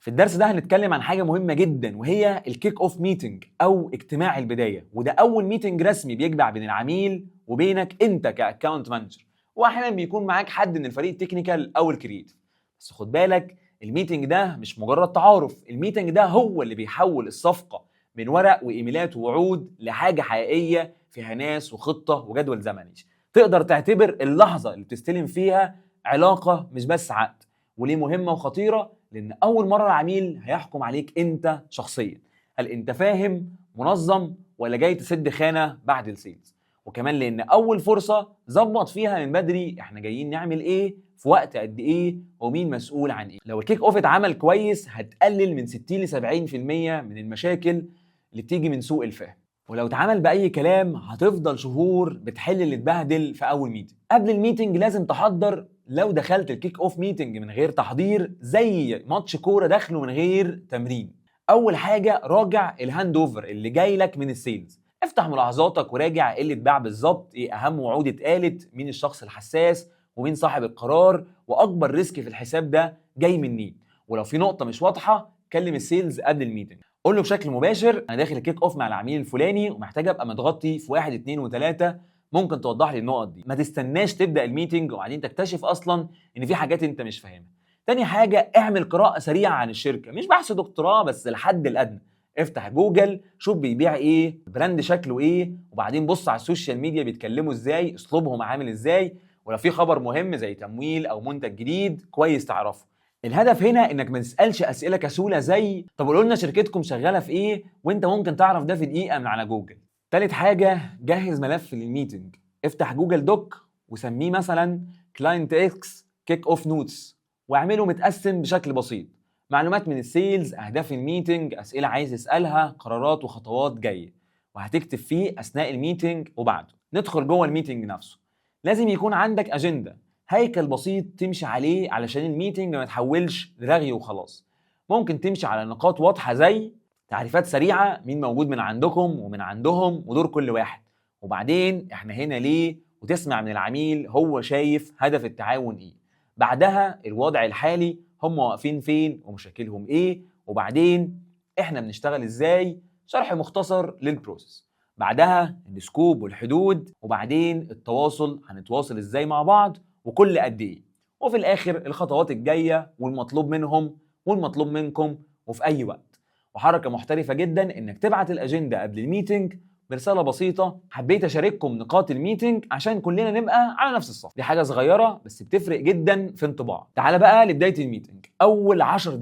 في الدرس ده هنتكلم عن حاجة مهمة جدا، وهي الكيك اوف ميتنج او اجتماع البداية. وده اول ميتنج رسمي بيجمع بين العميل وبينك انت كاكونت مانجر، واحيانا بيكون معاك حد من الفريق التكنيكال او الكرييتيف. بس خد بالك، الميتنج ده مش مجرد تعارف، الميتنج ده هو اللي بيحول الصفقة من ورق وايميلات ووعود لحاجة حقيقية فيها ناس وخطة وجدول زمني. تقدر تعتبر اللحظة اللي بتستلم فيها علاقة مش بس عقد. وليه مهمة وخطيرة؟ لأن أول مرة العميل هيحكم عليك أنت شخصيا. هل أنت فاهم منظم ولا جاي تسد خانة بعد السيلز؟ وكمان لأن أول فرصة ظبط فيها من بدري إحنا جايين نعمل إيه في وقت قد إيه ومين مسؤول عن إيه. لو الكيك أوف اتعمل كويس هتقلل من 60 ل 70% من المشاكل اللي بتيجي من سوء الفهم. ولو اتعمل بأي كلام هتفضل شهور بتحل اللي اتبهدل في أول ميتنج. قبل الميتنج لازم تحضر. لو دخلت الكيك اوف ميتنج من غير تحضير زي ماتش كوره داخله من غير تمرين. اول حاجه راجع الهاند اوفر اللي جاي لك من السيلز، افتح ملاحظاتك وراجع ايه اللي اتباع بالظبط، ايه اهم وعود اتقالت، مين الشخص الحساس ومين صاحب القرار، واكبر ريسك في الحساب ده جاي منين. ولو في نقطه مش واضحه كلم السيلز قبل الميتنج، قول له بشكل مباشر انا داخل الكيك اوف مع العميل الفلاني ومحتاج ابقى متغطي في 1 2 و3، ممكن توضح لي النقط دي. ما تستناش تبدا الميتنج وبعدين تكتشف اصلا ان في حاجات انت مش فاهمها. تاني حاجه اعمل قراءه سريعه عن الشركه، مش بحث دكتوراه بس الحد الادنى. افتح جوجل شوف بيبيع ايه، البراند شكله ايه، وبعدين بص على السوشيال ميديا بيتكلموا ازاي، اسلوبهم عامل ازاي، ولو في خبر مهم زي تمويل او منتج جديد كويس تعرفه. الهدف هنا انك ما تسالش اسئله كسوله زي طب قولوا لنا شركتكم شغاله في ايه، وانت ممكن تعرف ده في دقيقه من على جوجل. تالت حاجه جهز ملف للميتنج، افتح جوجل دوك وسميه مثلا كلاينت اكس كيك اوف نوتس، واعمله متقسم بشكل بسيط، معلومات من السيلز، اهداف الميتنج، اسئله عايز اسالها، قرارات وخطوات جايه، وهتكتب فيه اثناء الميتنج وبعده. ندخل جوه الميتنج نفسه. لازم يكون عندك اجنده، هيكل بسيط تمشي عليه علشان الميتنج ما يتحولش لرغي وخلاص. ممكن تمشي على نقاط واضحه زي تعريفات سريعه، مين موجود من عندكم ومن عندهم ودور كل واحد، وبعدين احنا هنا ليه، وتسمع من العميل هو شايف هدف التعاون ايه. بعدها الوضع الحالي، هم واقفين فين ومشاكلهم ايه، وبعدين احنا بنشتغل ازاي، شرح مختصر للبروسيس. بعدها السكوب والحدود، وبعدين التواصل، هنتواصل ازاي مع بعض وكل قد ايه، وفي الاخر الخطوات الجايه والمطلوب منهم والمطلوب منكم وفي اي وقت. وحركه محترفه جدا انك تبعت الاجنده قبل الميتنج برساله بسيطه، حبيت اشارككم نقاط الميتنج عشان كلنا نبقى على نفس الصف. دي حاجه صغيره بس بتفرق جدا في انطباع. تعال بقى لبدايه الميتنج. اول 10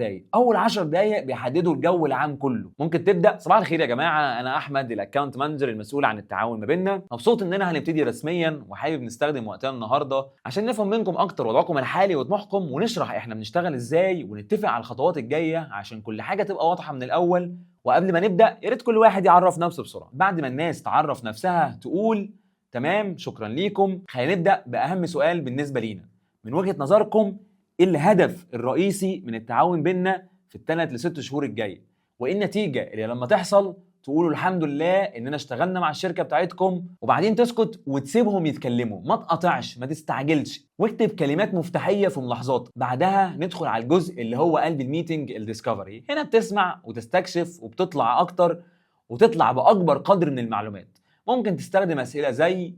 دقائق بيحددوا الجو العام كله. ممكن تبدا صباح الخير يا جماعه، انا احمد الاكونت مانجر المسؤول عن التعاون ما بيننا، مبسوط اننا هنبتدي رسميا وحابب نستخدم وقتنا النهارده عشان نفهم منكم اكتر وضعكم الحالي وطموحكم، ونشرح احنا بنشتغل ازاي ونتفق على الخطوات الجايه عشان كل حاجه تبقى واضحه من الاول. وقبل ما نبدا يا ريت كل واحد يعرف نفسه بسرعه. بعد ما الناس تعرف نفسها تقول تمام شكرا ليكم. خلينا نبدا باهم سؤال بالنسبه لينا، من وجهه نظركم ايه الهدف الرئيسي من التعاون بيننا في ال3 ل6 شهور الجايه، وايه النتيجه اللي لما تحصل تقولوا الحمد لله اننا اشتغلنا مع الشركه بتاعتكم. وبعدين تسكت وتسيبهم يتكلموا، ما تقاطعش ما تستعجلش، واكتب كلمات مفتاحيه في ملاحظات. بعدها ندخل على الجزء اللي هو قلب الميتنج، الديسكفري. هنا بتسمع وتستكشف وبتطلع اكتر وتطلع باكبر قدر من المعلومات. ممكن تستخدم اسئله زي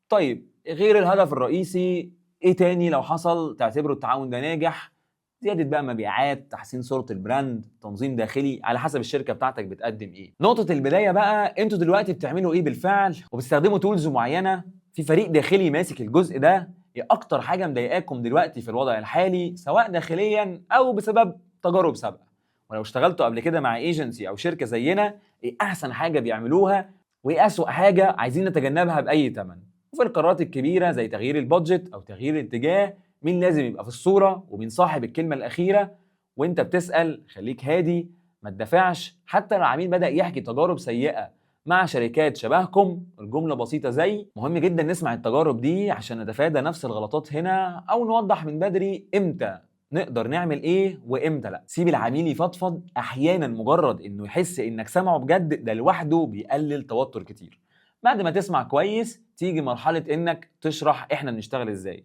طيب غير الهدف الرئيسي ايه تاني لو حصل تعتبروا التعاون ده ناجح، زياده بقى مبيعات، تحسين صوره البراند، تنظيم داخلي، على حسب الشركه بتاعتك بتقدم ايه. نقطه البدايه بقى، انتوا دلوقتي بتعملوا ايه بالفعل وبتستخدموا تولز معينه، في فريق داخلي ماسك الجزء ده، ايه اكتر حاجه مضايقاكم دلوقتي في الوضع الحالي سواء داخليا او بسبب تجارب سابقه، ولو اشتغلتوا قبل كده مع ايجنسي او شركه زينا ايه احسن حاجه بيعملوها وايه اسوأ حاجه عايزين نتجنبها باي ثمن. وفي القرارات الكبيره زي تغيير البادجت او تغيير الاتجاه، مين لازم يبقى في الصورة ومين صاحب الكلمة الأخيرة. وانت بتسأل خليك هادي، ما تدافعش. حتى لو العميل بدأ يحكي تجارب سيئة مع شركات شبهكم، الجملة بسيطة زي مهم جدا نسمع التجارب دي عشان نتفادى نفس الغلطات هنا، أو نوضح من بدري امتى نقدر نعمل ايه وامتى لا. سيب العميل يفضفض، احيانا مجرد انه يحس انك سامعه بجد ده لوحده بيقلل توتر كتير. بعد ما تسمع كويس تيجي مرحلة انك تشرح احنا بنشتغل ازاي.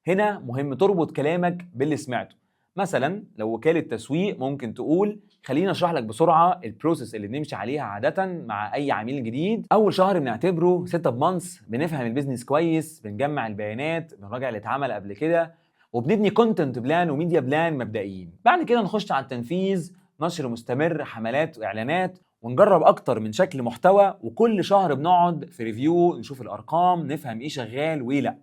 هنا مهم تربط كلامك باللي سمعته، مثلا لو وكالة تسويق ممكن تقول خليني اشرح لك بسرعة البروسيس اللي بنمشي عليها عادة مع اي عميل جديد. اول شهر بنعتبره سيت اب مانثs، بنفهم البيزنس كويس، بنجمع البيانات، بنراجع اللي اتعمل قبل كده، وبنبني كونتنت بلان وميديا بلان مبدئيين. بعد كده نخش على التنفيذ، نشر مستمر، حملات واعلانات، ونجرب اكتر من شكل محتوى. وكل شهر بنقعد في ريفيو، نشوف الارقام، نفهم ايه شغال وايه لا،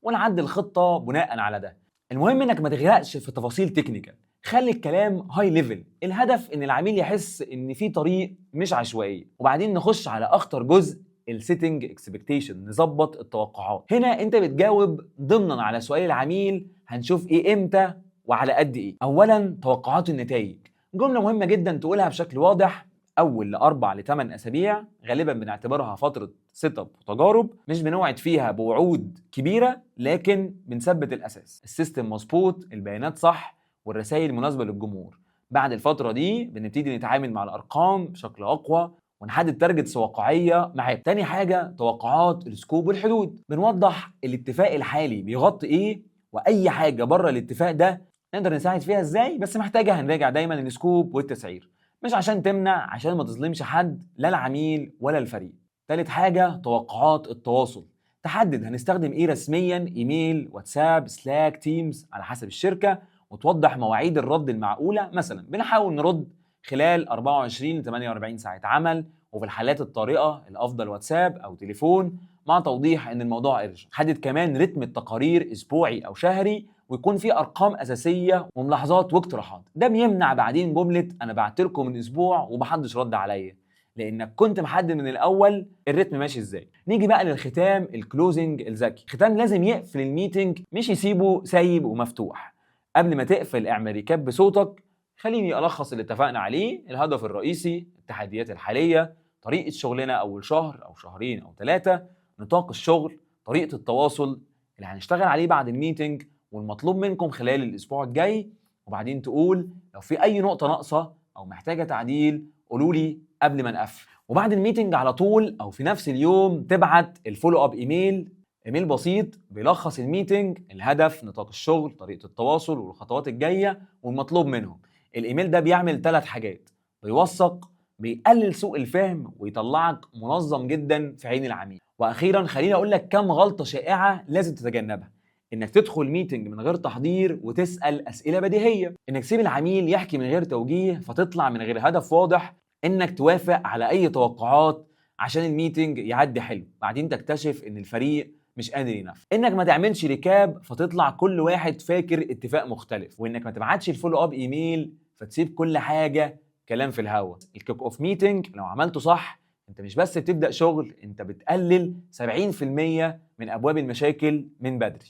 ونعدل الخطة بناء على ده. المهم انك ما تغرقش في تفاصيل تكنيكال، خلي الكلام هاي ليفل. الهدف ان العميل يحس ان في طريق مش عشوائي. وبعدين نخش على اخطر جزء، السيتنج اكسبكتيشن، نظبط التوقعات. هنا انت بتجاوب ضمنا على سؤال العميل هنشوف ايه امتى وعلى قد ايه. اولا توقعات النتائج، جمله مهمه جدا تقولها بشكل واضح. اول ل4 ل8 اسابيع غالبا بنعتبرها فتره سيت اب وتجارب، مش بنوعد فيها بوعود كبيره، لكن بنثبت الاساس، السيستم مظبوط، البيانات صح، والرسائل مناسبه للجمهور. بعد الفتره دي بنبتدي نتعامل مع الارقام بشكل اقوى، ونحدد تارجتس واقعيه معاك. تاني حاجه توقعات السكوب والحدود، بنوضح الاتفاق الحالي بيغطي ايه، واي حاجه بره الاتفاق ده نقدر نساعد فيها ازاي، بس محتاجه هنراجع دايما السكوب والتسعير، مش عشان تمنع، عشان ما تظلمش حد، لا العميل ولا الفريق. تالت حاجة توقعات التواصل، تحدد هنستخدم ايه رسميا، ايميل، واتساب، سلاك، تيمز، على حسب الشركة، وتوضح مواعيد الرد المعقولة. مثلا بنحاول نرد خلال 24 ل 48 ساعة عمل، وفي الحالات الطارئة الافضل واتساب او تليفون، مع توضيح ان الموضوع ارجع. حدد كمان رتم التقارير اسبوعي او شهري، ويكون في ارقام اساسيه وملاحظات واقتراحات. ده بيمنع بعدين جمله انا بعت لكم من اسبوع ومحدش رد عليا، لانك كنت محدد من الاول الريتم ماشي ازاي. نيجي بقى للختام، الكلوزنج الذكي. الختام لازم يقفل الميتنج، مش يسيبه سايب ومفتوح. قبل ما تقفل اعمل ريكاب بصوتك، خليني الخص اللي اتفقنا عليه، الهدف الرئيسي، التحديات الحاليه، طريقه شغلنا اول شهر او شهرين او 3، نطاق الشغل، طريقه التواصل اللي هنشتغل عليه بعد الميتنج، والمطلوب منكم خلال الاسبوع الجاي. وبعدين تقول لو في اي نقطه ناقصه او محتاجه تعديل قولوا لي قبل ما نقفل. وبعد الميتنج على طول او في نفس اليوم تبعت الفولو اب ايميل بسيط بيلخص الميتنج، الهدف، نطاق الشغل، طريقه التواصل، والخطوات الجايه والمطلوب منهم. الايميل ده بيعمل 3 حاجات، بيوثق، بيقلل سوء الفهم، ويطلعك منظم جدا في عين العميل. واخيرا خليني اقول لك كم غلطه شائعه لازم تتجنبها. انك تدخل ميتنج من غير تحضير وتسال اسئله بديهيه، انك تسيب العميل يحكي من غير توجيه فتطلع من غير هدف واضح، انك توافق على اي توقعات عشان الميتنج يعدي حلو بعدين تكتشف ان الفريق مش قادر ينفذ، انك ما تعملش ريكاب فتطلع كل واحد فاكر اتفاق مختلف، وانك ما تبعتش الفولو اب ايميل فتسيب كل حاجه كلام في الهوا. الكيك اوف ميتنج لو عملته صح، انت مش بس بتبدا شغل، انت بتقلل 70% من ابواب المشاكل من بدري.